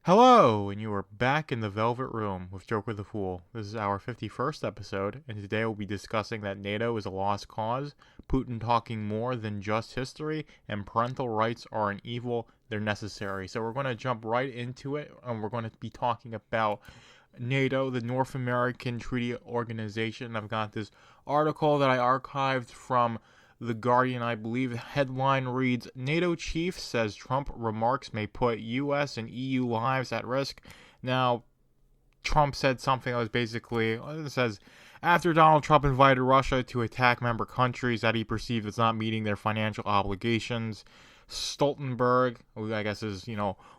Hello, and you are back in the Velvet Room with Jokerthefool. This is our 51st episode, and today we'll be discussing that NATO is a lost cause, Putin talking more than just history, and parental rights are an evil, they're necessary. So we're going to jump right into it, and we're going to be talking about NATO, the North American Treaty Organization. I've got this article that I archived from The Guardian, I believe. The headline reads, NATO chief says Trump remarks may put U.S. and EU lives at risk. Now, Trump said something that was basically, it says, after Donald Trump invited Russia to attack member countries that he perceived as not meeting their financial obligations, Stoltenberg, who I guess is,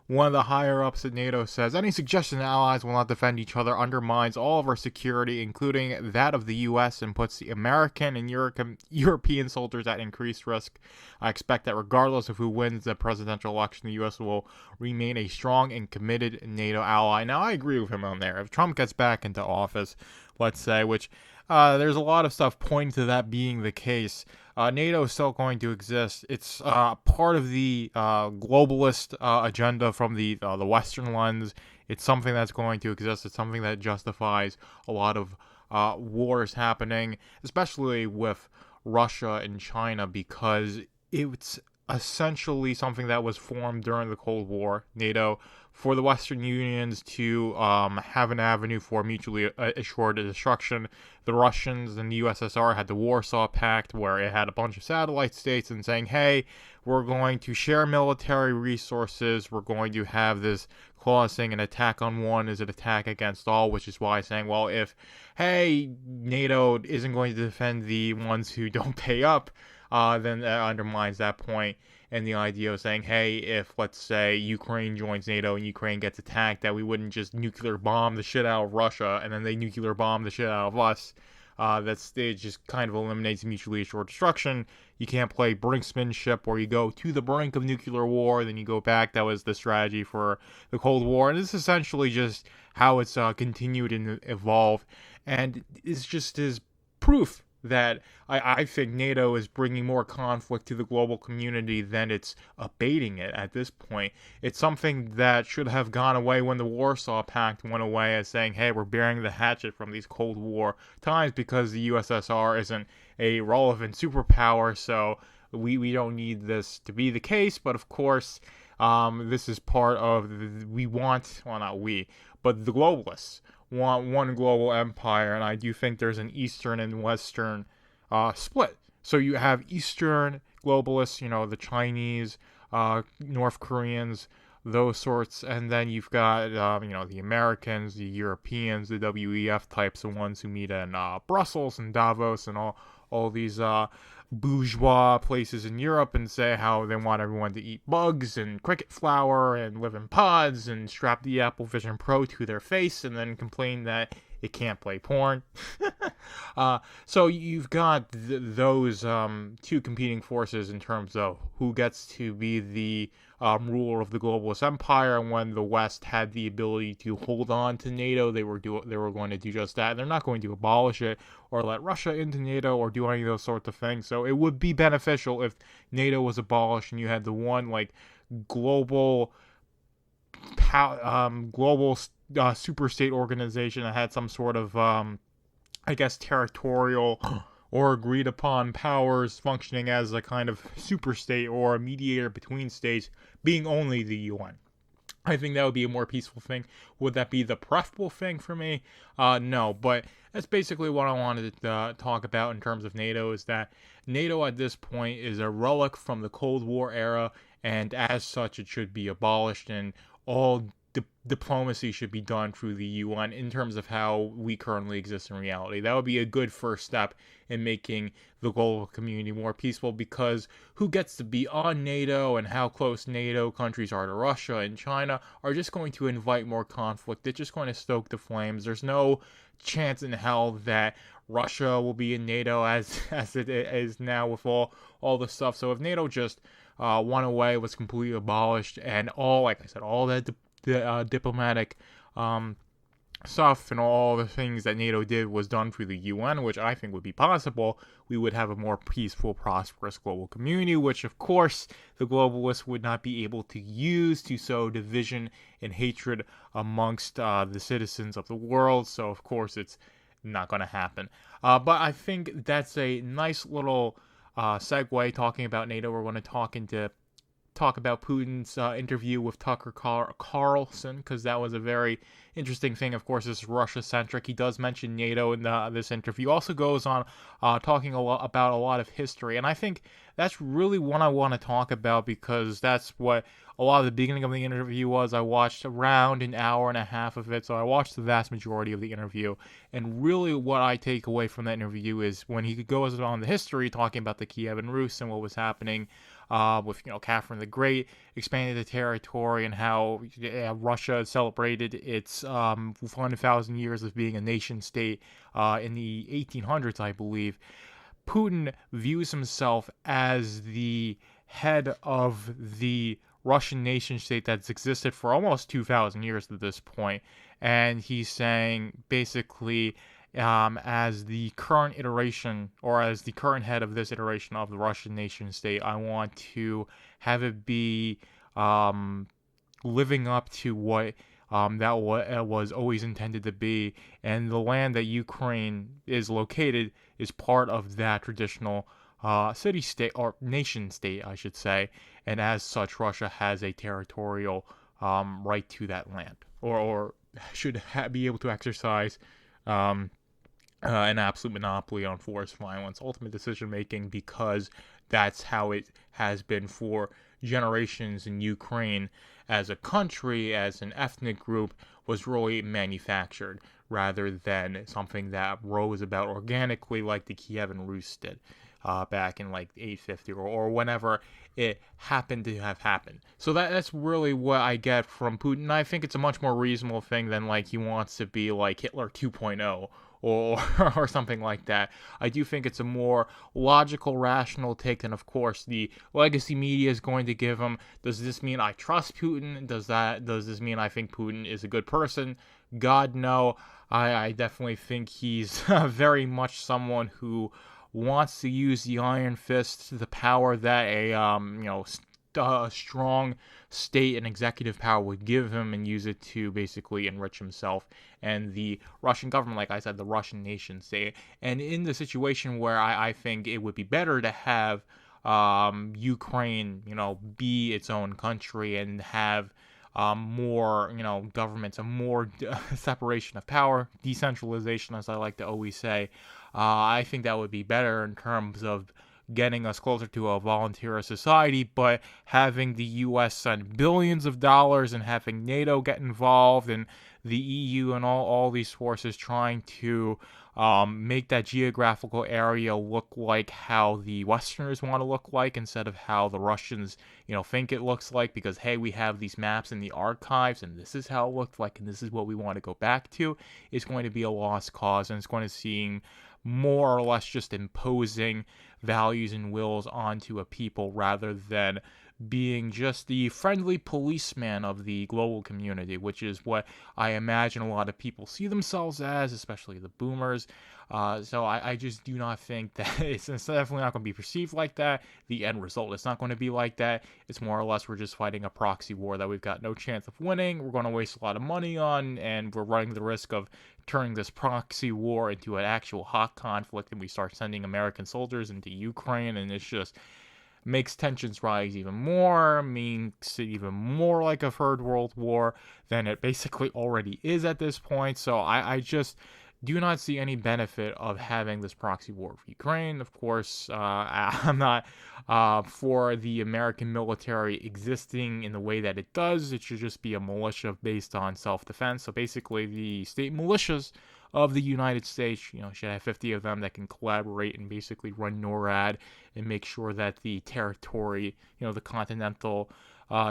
one of the higher ups at NATO, says any suggestion that allies will not defend each other undermines all of our security, including that of the U.S., and puts the American and European soldiers at increased risk. I expect that regardless of who wins the presidential election, the U.S. will remain a strong and committed NATO ally. Now, I agree with him on there. If Trump gets back into office, let's say, which there's a lot of stuff pointing to that being the case. NATO is still going to exist. It's part of the globalist agenda from the Western lens. It's something that's going to exist. It's something that justifies a lot of wars happening, especially with Russia and China, because it's essentially something that was formed during the Cold War, NATO, for the Western Unions to have an avenue for mutually assured destruction. The Russians and the USSR had the Warsaw Pact, where it had a bunch of satellite states and saying, hey, we're going to share military resources, we're going to have this clause saying an attack on one is an attack against all, which is why saying, well, if, hey, NATO isn't going to defend the ones who don't pay up, then that undermines that point. And the idea of saying, hey, if, let's say, Ukraine joins NATO and Ukraine gets attacked, that we wouldn't just nuclear bomb the shit out of Russia and then they nuclear bomb the shit out of us. It just kind of eliminates mutually assured destruction. You can't play brinksmanship where you go to the brink of nuclear war, then you go back. That was the strategy for the Cold War. And it's essentially just how it's continued and evolved. And it's just as proof that I think NATO is bringing more conflict to the global community than it's abating it at this point. It's something that should have gone away when the Warsaw Pact went away, as saying, hey, we're bearing the hatchet from these Cold War times because the USSR isn't a relevant superpower, so we don't need this to be the case. But of course, this is part of not we, but the globalists want one global empire, and I do think there's an Eastern and Western split. So you have Eastern globalists, the Chinese, North Koreans, those sorts, and then you've got, the Americans, the Europeans, the WEF types, the ones who meet in Brussels and Davos and all these bourgeois places in Europe and say how they want everyone to eat bugs and cricket flour and live in pods and strap the Apple Vision Pro to their face and then complain that it can't play porn. So you've got those two competing forces in terms of who gets to be the ruler of the globalist empire. And when the West had the ability to hold on to NATO, they were going to do just that. They're not going to abolish it or let Russia into NATO or do any of those sorts of things. So it would be beneficial if NATO was abolished and you had the one global super state organization that had some sort of territorial or agreed upon powers functioning as a kind of super state or a mediator between states, being only the UN. I think that would be a more peaceful thing. Would that be the preferable thing for me? No, but that's basically what I wanted to talk about in terms of NATO, is that NATO at this point is a relic from the Cold War era, and as such it should be abolished, and all diplomacy should be done through the UN in terms of how we currently exist in reality. That would be a good first step in making the global community more peaceful, because who gets to be on NATO and how close NATO countries are to Russia and China are just going to invite more conflict. It's just going to stoke the flames. There's no chance in hell that Russia will be in NATO as it is now with all the stuff. So if NATO just went away, was completely abolished, and all that diplomatic stuff and all the things that NATO did was done through the UN, which I think would be possible, we would have a more peaceful, prosperous global community, which of course the globalists would not be able to use to sow division and hatred amongst the citizens of the world. So of course it's not going to happen. But I think that's a nice little segue talking about NATO. We're going to talk about Putin's interview with Tucker Carlson, because that was a very interesting thing. Of course, it's Russia-centric. He does mention NATO in this interview. Also goes on talking about a lot of history, and I think that's really what I want to talk about, because that's what a lot of the beginning of the interview was. I watched around an hour and a half of it, so I watched the vast majority of the interview, and really what I take away from that interview is when he goes on the history, talking about the Kievan Rus and what was happening with Catherine the Great expanding the territory, and how Russia celebrated its 1,000 years of being a nation state in the 1800s, I believe. Putin views himself as the head of the Russian nation state that's existed for almost 2,000 years at this point, and he's saying basically, as the current iteration, or as the current head of this iteration of the Russian nation state, I want to have it be living up to what that was always intended to be, and the land that Ukraine is located is part of that traditional city-state, or nation-state, I should say, and as such, Russia has a territorial right to that land, or should be able to exercise an absolute monopoly on force, violence, ultimate decision-making, because that's how it has been for generations in Ukraine. As a country, as an ethnic group, was really manufactured rather than something that rose about organically like the Kievan Rus did back in like 850 or whenever it happened to have happened. So that's really what I get from Putin. I think it's a much more reasonable thing than like he wants to be like Hitler 2.0 or something like that. I do think it's a more logical, rational take than, of course, the legacy media is going to give him. Does this mean I trust Putin? Does this mean I think Putin is a good person? God, no. I definitely think he's very much someone who wants to use the iron fist, the power that a strong state and executive power would give him, and use it to basically enrich himself and the Russian government, like I said, the Russian nation state. And in the situation where I think it would be better to have Ukraine, be its own country and have more, governments, a more separation of power, decentralization, as I like to always say. I think that would be better in terms of getting us closer to a volunteer society, but having the U.S. send billions of dollars and having NATO get involved and the EU and all these forces trying to make that geographical area look like how the Westerners want to look like instead of how the Russians, think it looks like, because, hey, we have these maps in the archives and this is how it looked like and this is what we want to go back to, is going to be a lost cause, and it's going to seem more or less just imposing values and wills onto a people rather than being just the friendly policeman of the global community, which is what I imagine a lot of people see themselves as, especially the boomers. So I just do not think that it's definitely not going to be perceived like that. The end result, it's not going to be like that. It's more or less we're just fighting a proxy war that we've got no chance of winning. We're going to waste a lot of money on, and we're running the risk of turning this proxy war into an actual hot conflict, and we start sending American soldiers into Ukraine, and it's just makes tensions rise even more, makes it even more like a third world war than it basically already is at this point. So I just do not see any benefit of having this proxy war for Ukraine. Of course, I'm not for the American military existing in the way that it does. It should just be a militia based on self-defense. So basically, the state militias of the United States, should have 50 of them that can collaborate and basically run NORAD and make sure that the territory, the continental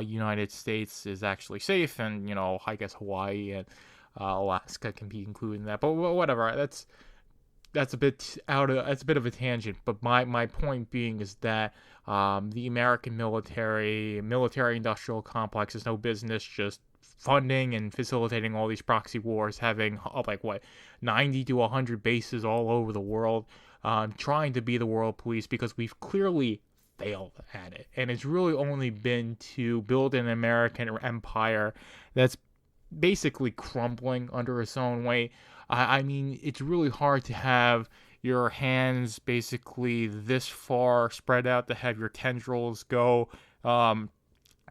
United States is actually safe, and I guess Hawaii and Alaska can be included in that. But whatever, that's a bit of a tangent. But my point being is that the American military industrial complex has no business just funding and facilitating all these proxy wars, having 90 to 100 bases all over the world, trying to be the world police, because we've clearly failed at it. And it's really only been to build an American empire that's basically crumbling under its own weight. I mean, it's really hard to have your hands basically this far spread out, to have your tendrils go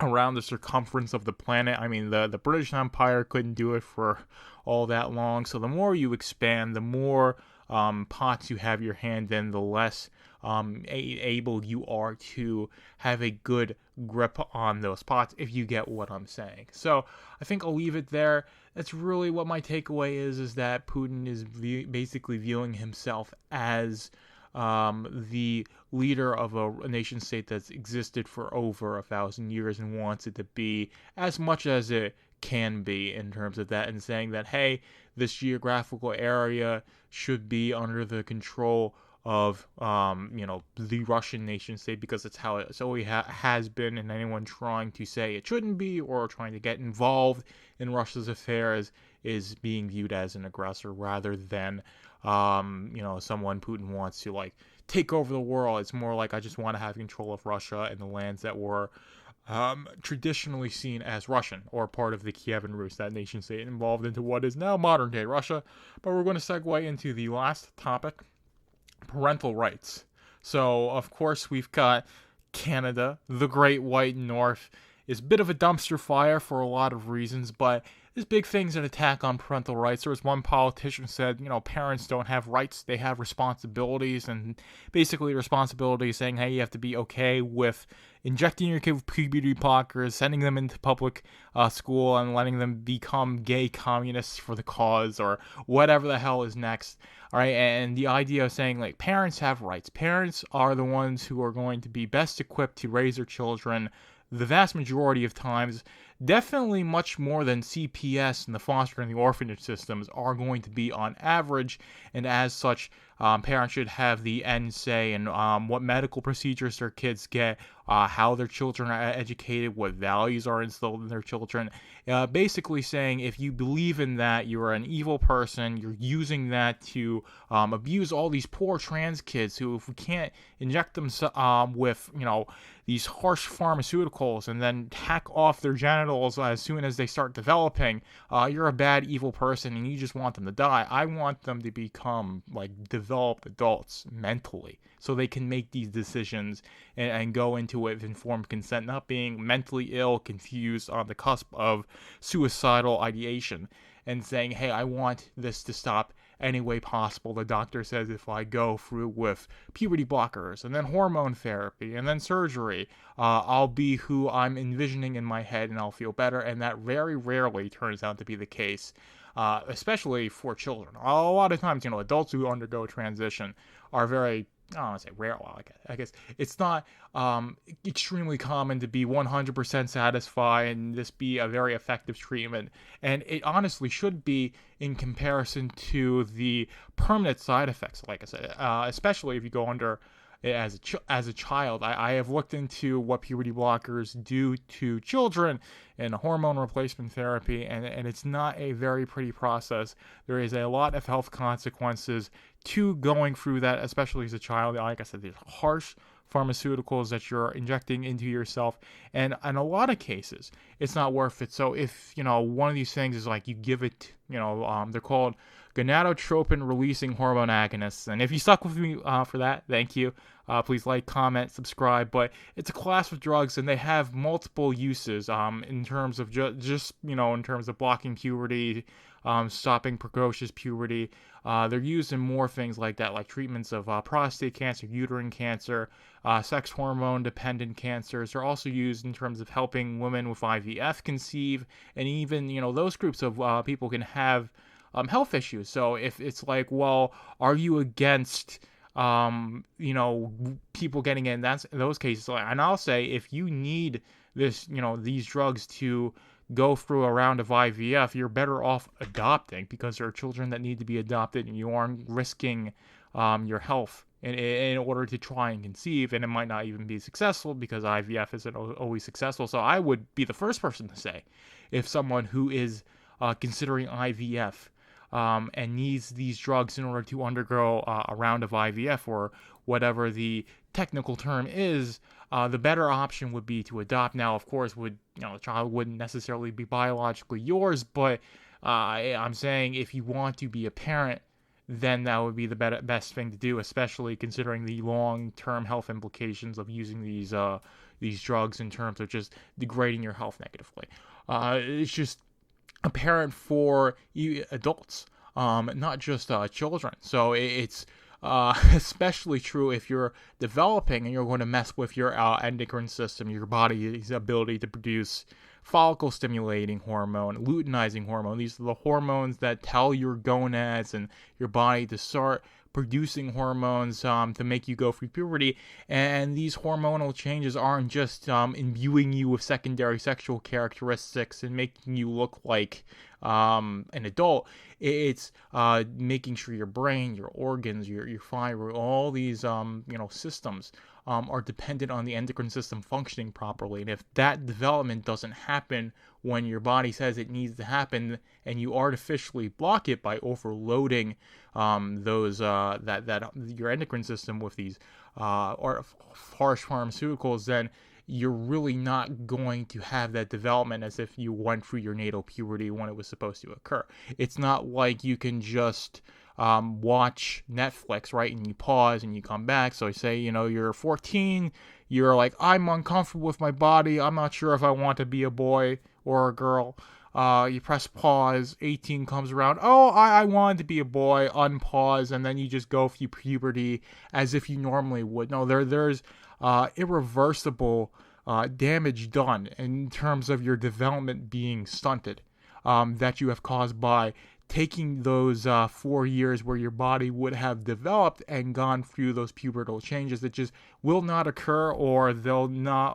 around the circumference of the planet. I mean, the British Empire couldn't do it for all that long. So the more you expand, the more pots you have your hand in, the less able you are to have a good grip on those pots, if you get what I'm saying. So I think I'll leave it there. That's really what my takeaway is that Putin is basically viewing himself as the leader of a nation state that's existed for over 1,000 years and wants it to be as much as it can be in terms of that, and saying that, hey, this geographical area should be under the control of the Russian nation state, because it's how it always has been, and anyone trying to say it shouldn't be or trying to get involved in Russia's affairs is being viewed as an aggressor, rather than someone Putin wants to take over the world. It's more like, I just want to have control of Russia and the lands that were traditionally seen as Russian, or part of the Kievan Rus, that nation state involved into what is now modern day Russia. But we're going to segue into the last topic: parental rights. So, of course, we've got Canada, the Great White North, is a bit of a dumpster fire for a lot of reasons, but there's big things that attack on parental rights. There was one politician said, parents don't have rights, they have responsibilities, and basically responsibilities saying, hey, you have to be okay with injecting your kid with puberty blockers, sending them into public school, and letting them become gay communists for the cause, or whatever the hell is next. All right, and the idea of saying, parents have rights. Parents are the ones who are going to be best equipped to raise their children the vast majority of times, definitely much more than CPS and the foster and the orphanage systems are going to be on average, and as such, parents should have the end say in what medical procedures their kids get, how their children are educated, what values are instilled in their children. Basically saying, if you believe in that, you're an evil person. You're using that to abuse all these poor trans kids who, if we can't inject them with these harsh pharmaceuticals and then hack off their genitals as soon as they start developing, you're a bad, evil person, and you just want them to die. I want them to become developed adults mentally, so they can make these decisions and go into it with informed consent, not being mentally ill, confused, on the cusp of suicidal ideation, and saying, hey, I want this to stop any way possible. The doctor says if I go through with puberty blockers and then hormone therapy and then surgery, I'll be who I'm envisioning in my head and I'll feel better. And that very rarely turns out to be the case, especially for children. A lot of times, adults who undergo transition are very, I don't want to say rare. Well, I guess it's not extremely common to be 100% satisfied and this be a very effective treatment. And it honestly should be, in comparison to the permanent side effects, like I said, especially if you go under as a child. I have looked into what puberty blockers do to children and hormone replacement therapy, and it's not a very pretty process. There is a lot of health consequences to going through that, especially as a child. Like I said, there's harsh pharmaceuticals that you're injecting into yourself, and in a lot of cases, it's not worth it. So if, one of these things is you give it, they're called gonadotropin releasing hormone agonists. And if you stuck with me for that, thank you. Please like, comment, subscribe. But it's a class of drugs, and they have multiple uses in terms of in terms of blocking puberty, stopping precocious puberty. They're used in more things like that, like treatments of prostate cancer, uterine cancer, sex hormone dependent cancers. They're also used in terms of helping women with IVF conceive, and even those groups of people can have health issues. So if it's well, are you against people getting in those cases? And I'll say, if you need this, these drugs to go through a round of IVF, you're better off adopting, because there are children that need to be adopted, and you aren't risking your health in order to try and conceive, and it might not even be successful because IVF isn't always successful. So I would be the first person to say, if someone who is considering IVF and needs these drugs in order to undergo a round of IVF or whatever the technical term is, the better option would be to adopt. Now, of course, the child wouldn't necessarily be biologically yours, but I'm saying if you want to be a parent, then that would be the best thing to do, especially considering the long-term health implications of using these drugs in terms of just degrading your health negatively. It's just apparent for adults, not just children. So it's especially true if you're developing and you're going to mess with your endocrine system, your body's ability to produce follicle-stimulating hormone, luteinizing hormone. These are the hormones that tell your gonads and your body to start producing hormones to make you go through puberty. And these hormonal changes aren't just imbuing you with secondary sexual characteristics and making you look like an adult. It's making sure your brain, your organs, your fiber, all these systems are dependent on the endocrine system functioning properly. And if that development doesn't happen when your body says it needs to happen, and you artificially block it by overloading your endocrine system with these harsh pharmaceuticals, then you're really not going to have that development as if you went through your natal puberty when it was supposed to occur. It's not like you can just watch Netflix, right, and you pause and you come back. So say, you're 14, you're like, I'm uncomfortable with my body, I'm not sure if I want to be a boy or a girl. You press pause, 18 comes around, I wanted to be a boy, unpause, and then you just go through puberty as if you normally would. No, there's irreversible damage done in terms of your development being stunted, that you have caused by taking those 4 years where your body would have developed and gone through those pubertal changes that just will not occur, or they'll not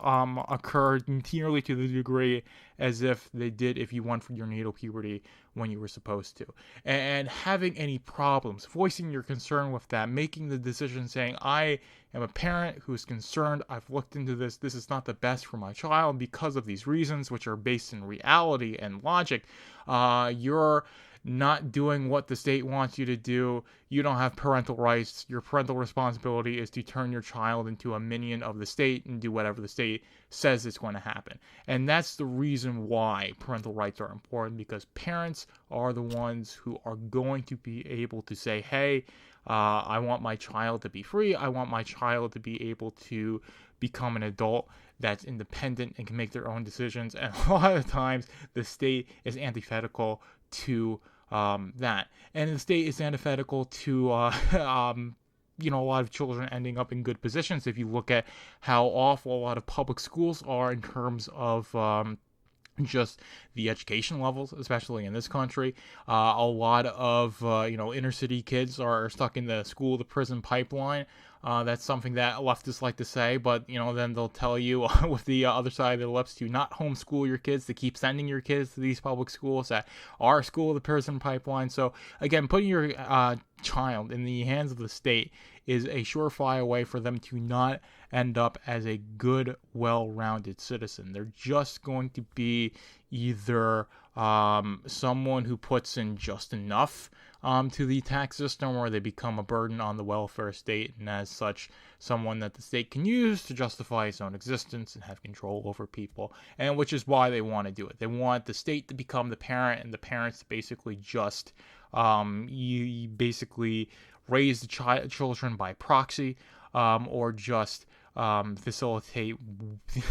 occur nearly to the degree as if they did if you went through your natal puberty when you were supposed to. And having any problems, voicing your concern with that, making the decision saying, I am a parent who's concerned, I've looked into this is not the best for my child because of these reasons, which are based in reality and logic. You're not doing what the state wants you to do. You don't have parental rights. Your parental responsibility is to turn your child into a minion of the state and do whatever the state says is going to happen. And that's the reason why parental rights are important, because parents are the ones who are going to be able to say, hey, I want my child to be free. I want my child to be able to become an adult that's independent and can make their own decisions. And a lot of times the state is antithetical to that, and the state is antithetical to a lot of children ending up in good positions. If you look at how awful a lot of public schools are in terms of just the education levels, especially in this country, a lot of inner city kids are stuck in the school to prison pipeline. That's something that leftists like to say, but then they'll tell you with the other side of their lips to not homeschool your kids, to keep sending your kids to these public schools that are school to prison pipeline. So again, putting your child in the hands of the state is a surefire way for them to not end up as a good, well-rounded citizen. They're just going to be either someone who puts in just enough to the tax system, or they become a burden on the welfare state, and as such, someone that the state can use to justify its own existence and have control over people, and which is why they want to do it. They want the state to become the parent, and the parents to basically just you basically raise the children by proxy, or just facilitate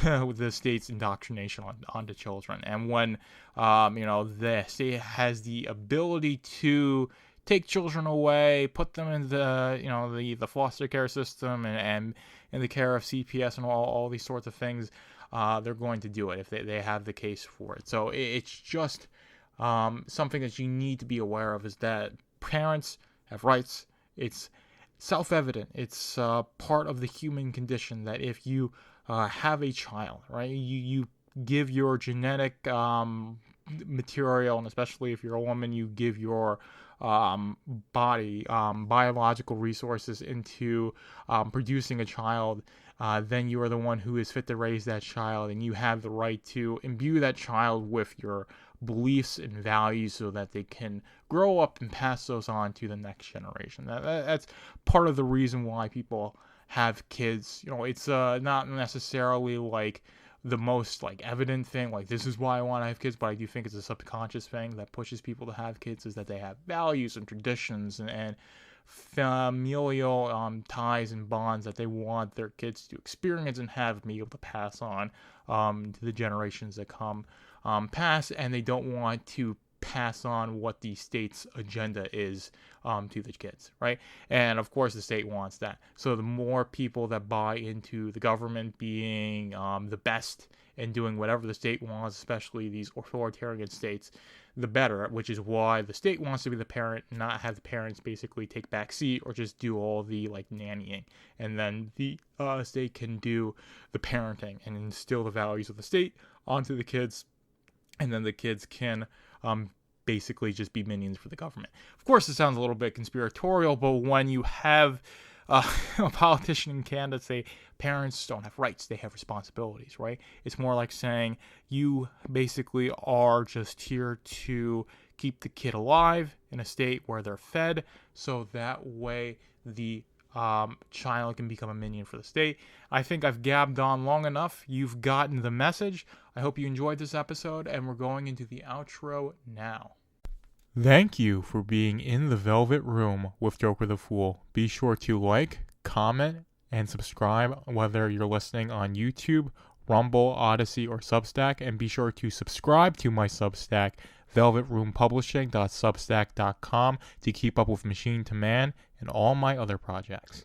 the state's indoctrination onto children. And when the state has the ability to take children away, put them in the foster care system and in the care of CPS and all these sorts of things, they're going to do it if they have the case for it. So it's just something that you need to be aware of, is that parents have rights. It's self-evident. It's part of the human condition that if you have a child, right, you give your genetic material, and especially if you're a woman, you give your body biological resources into producing a child, then you are the one who is fit to raise that child, and you have the right to imbue that child with your beliefs and values so that they can grow up and pass those on to the next generation. That's part of the reason why people have kids. It's not necessarily like the most evident thing, this is why I want to have kids, but I do think it's a subconscious thing that pushes people to have kids, is that they have values and traditions and familial ties and bonds that they want their kids to experience and have be able to pass on to the generations that come past, and they don't want to pass on what the state's agenda is to the kids, right? And of course the state wants that. So the more people that buy into the government being the best and doing whatever the state wants, especially these authoritarian states, the better, which is why the state wants to be the parent, not have the parents basically take back seat or just do all the nannying. And then the state can do the parenting and instill the values of the state onto the kids, and then the kids can basically just be minions for the government. Of course, it sounds a little bit conspiratorial, but when you have a politician in Canada say parents don't have rights, they have responsibilities, right? It's more like saying you basically are just here to keep the kid alive in a state where they're fed, so that way the child can become a minion for the state. I think I've gabbed on long enough. You've gotten the message. I hope you enjoyed this episode, and we're going into the outro now. Thank you for being in the Velvet Room with Joker the Fool. Be sure to like, comment, and subscribe, whether you're listening on YouTube, Rumble, Odyssey, or Substack, and be sure to subscribe to my Substack, velvetroompublishing.substack.com, to keep up with Machine to Man and all my other projects.